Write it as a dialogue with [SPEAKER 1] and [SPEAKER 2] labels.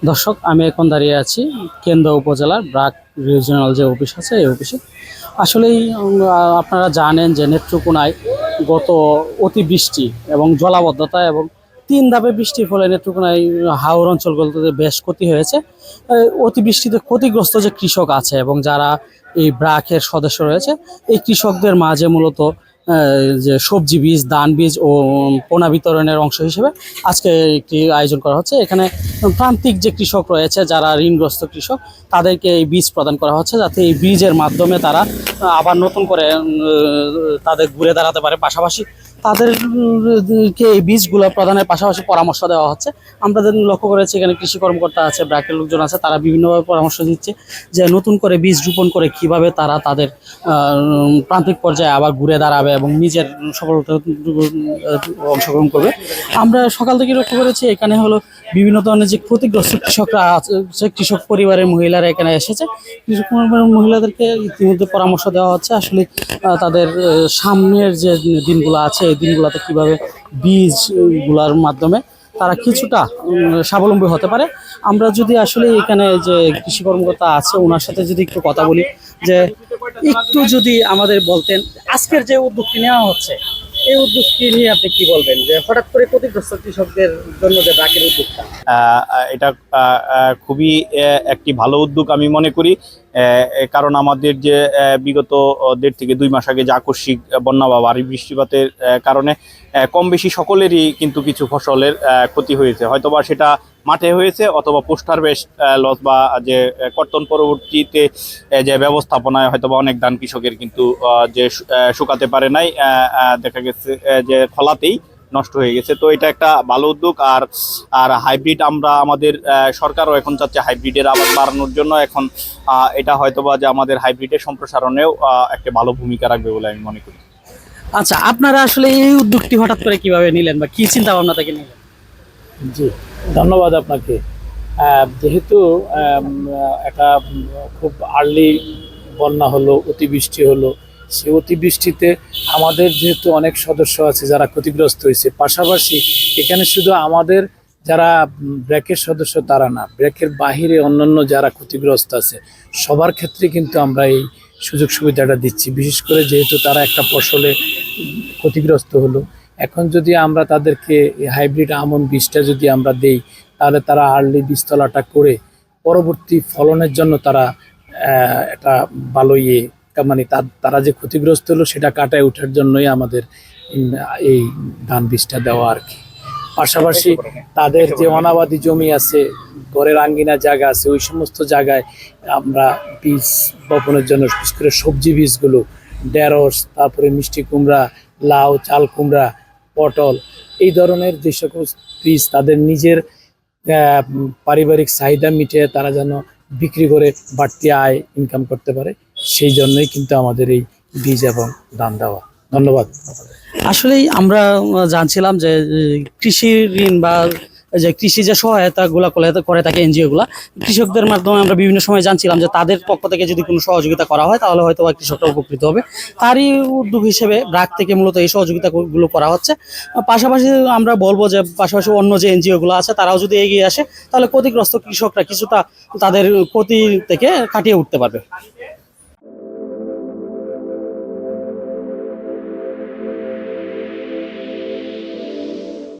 [SPEAKER 1] দর্শক, আমি এখন দাঁড়িয়ে আছি কেন্দ্র উপজেলার ব্রাক রিজিওনাল যে অফিস আছে এই অফিসে। আসলেই আপনারা জানেন যে নেত্রকোনায় গত অতিবৃষ্টি এবং জলাবদ্ধতা এবং 3 ধাপে বৃষ্টির ফলে নেত্রকোনায় হাওর অঞ্চলগুলোতে বেশ ক্ষতি হয়েছে। অতিবৃষ্টিতে ক্ষতিগ্রস্ত যে কৃষক আছে এবং যারা এই ব্রাকের সদস্য রয়েছে, এই কৃষকদের মাঝে মূলত যে সবজি বীজ, ধান বীজ ও পোনা বিতরণের অংশ হিসেবে আজকে একটি আয়োজন করা হচ্ছে। এখানে প্রান্তিক যে কৃষক রয়েছে, যারা ঋণগ্রস্ত কৃষক, তাদেরকে এই বীজ প্রদান করা হচ্ছে, যাতে এই বীজের মাধ্যমে তারা আবার নতুন করে তাদের ঘুরে দাঁড়াতে পারে। পাশাপাশি তাদেরকে এই বীজগুলো প্রদানের পাশাপাশি পরামর্শ দেওয়া হচ্ছে। আমরা লক্ষ্য করেছি এখানে কৃষি কর্মকর্তা আছে, ব্র্যাকের লোকজন আছে, তারা বিভিন্নভাবে পরামর্শ দিচ্ছে যে নতুন করে বীজ রোপণ করে কিভাবে তারা তাদের প্রান্তিক পর্যায়ে আবার ঘুরে দাঁড়াবে এবং নিজের সফলতা অংশগ্রহণ করবে। আমরা সকাল থেকে লক্ষ্য করেছি এখানে হলো বিভিন্ন ধরনের যে ক্ষতিগ্রস্ত কৃষকরা আছে, সে কৃষক পরিবারের মহিলারা এখানে এসেছে। কৃষক পরিবারের মহিলাদেরকে ইতিমধ্যে পরামর্শ দেওয়া হচ্ছে আসলে তাদের সামনের যে দিনগুলো আছে এই দিনগুলোতে কীভাবে বীজগুলোর মাধ্যমে তারা কিছুটা স্বাবলম্বী হতে পারে। আমরা যদি আসলে এখানে যে কৃষি কর্মকর্তা আছে ওনার সাথে যদি একটু কথা বলি, যে একটু যদি আমাদের বলতেন আজকের যে উদ্যোগটি নেওয়া হচ্ছে এই উদ্যোগটি নিয়ে আপনি কি বলবেন, যে হঠাৎ করে ক্ষতিগ্রস্ত কৃষকদের জন্য যে ব্র্যাকের উদ্যোগটা?
[SPEAKER 2] এটা খুবই একটি ভালো উদ্যোগ আমি মনে করি। কারণ আমাদের যে বিগত 1.5 থেকে 2 মাস আগে যে আকস্মিক বন্যা বা ভারী বৃষ্টিপাতের কারণে কম বেশি সকলেরই কিন্তু কিছু ফসলের ক্ষতি হয়েছে, হয়তোবা সেটা মাঠে হয়েছে অথবা পোস্ট হারভেস্ট লস বা যে কর্তন পরবর্তীতে যে ব্যবস্থাপনায় হয়তোবা অনেক ধান কৃষকের কিন্তু যে শুকাতে পারে নাই, দেখা গেছে যে খলাতেই নষ্ট হয়ে গেছে। তো এটা একটা ভালো উদ্যোগ। আর আর হাইব্রিড আমরা আমাদের সরকারও এখন চাচ্ছে হাইব্রিডের আবাদ বাড়ানোর জন্য। এখন এটা হয়তোবা যে আমাদের হাইব্রিডের সম্প্রসারণেও একটা ভালো ভূমিকা রাখবে বলে আমি মনে করি।
[SPEAKER 1] আচ্ছা, আপনারা আসলে এই উদ্যোগটি হঠাৎ করে কিভাবে নিলেন বা কি চিন্তা ভাবনা থেকে নিলেন?
[SPEAKER 3] জি, ধন্যবাদ আপনাকে। যেহেতু একটা খুব আর্লি বন্যা হলো, অতিবৃষ্টি হলো, সেই অতিবৃষ্টিতে আমাদের যেহেতু অনেক সদস্য আছে যারা ক্ষতিগ্রস্ত হয়েছে, পাশাপাশি এখানে শুধু আমাদের যারা ব্র্যাকের সদস্য তারা না, ব্র্যাকের বাহিরে অন্যান্য যারা ক্ষতিগ্রস্ত আছে সবার ক্ষেত্রে কিন্তু আমরা এই সুযোগ সুবিধাটা দিচ্ছি। বিশেষ করে যেহেতু তারা একটা ফসলে ক্ষতিগ্রস্ত হলো, এখন যদি আমরা তাদেরকে এই হাইব্রিড আমন বীজটা যদি আমরা দেই, তাহলে তারা আর্লি বীজতলাটা করে পরবর্তী ফলনের জন্য তারা একটা ভালো মানে তারা যে ক্ষতিগ্রস্ত হলো সেটা কাটায় ওঠার জন্যই আমাদের এই ধান বীজটা দেওয়া আর কি। পাশাপাশি তাদের যে অনাবাদি জমি আছে, ঘরের আঙ্গিনা জায়গা আছে, ওই সমস্ত জায়গায় আমরা বীজ বপনের জন্য বিশেষ করে সবজি বীজগুলো, ঢেঁড়স, তারপরে মিষ্টি কুমড়া, লাউ, চাল কুমড়া, পটল, এই ধরনের যে সকল বীজ তাদের নিজের পারিবারিক চাহিদা মিটিয়ে তারা যেন বিক্রি করে বাড়তি আয় ইনকাম করতে পারে, সেই জন্যই কিন্তু আমাদের এই বীজ এবং ধান দেওয়া। ধন্যবাদ।
[SPEAKER 1] আসলেই আমরা জানছিলাম যে কৃষি ঋণ বা যে কৃষি যে সহায়তাগুলো করে থাকে এনজিও গুলা, কৃষকদের মাধ্যমে আমরা বিভিন্ন সময় জানছিলাম যে তাদের পক্ষ থেকে যদি কোনো সহযোগিতা করা হয় তাহলে হয়তো বা কৃষকরা উপকৃত হবে। তারই উদ্যোগ হিসেবে ব্র্যাক থেকে মূলত এই সহযোগিতাগুলো করা হচ্ছে। পাশাপাশি আমরা বলবো যে পাশাপাশি অন্য যে এনজিও গুলো আছে তারাও যদি এগিয়ে আসে তাহলে ক্ষতিগ্রস্ত কৃষকরা কিছুটা তাদের ক্ষতি থেকে কাটিয়ে উঠতে পারবে।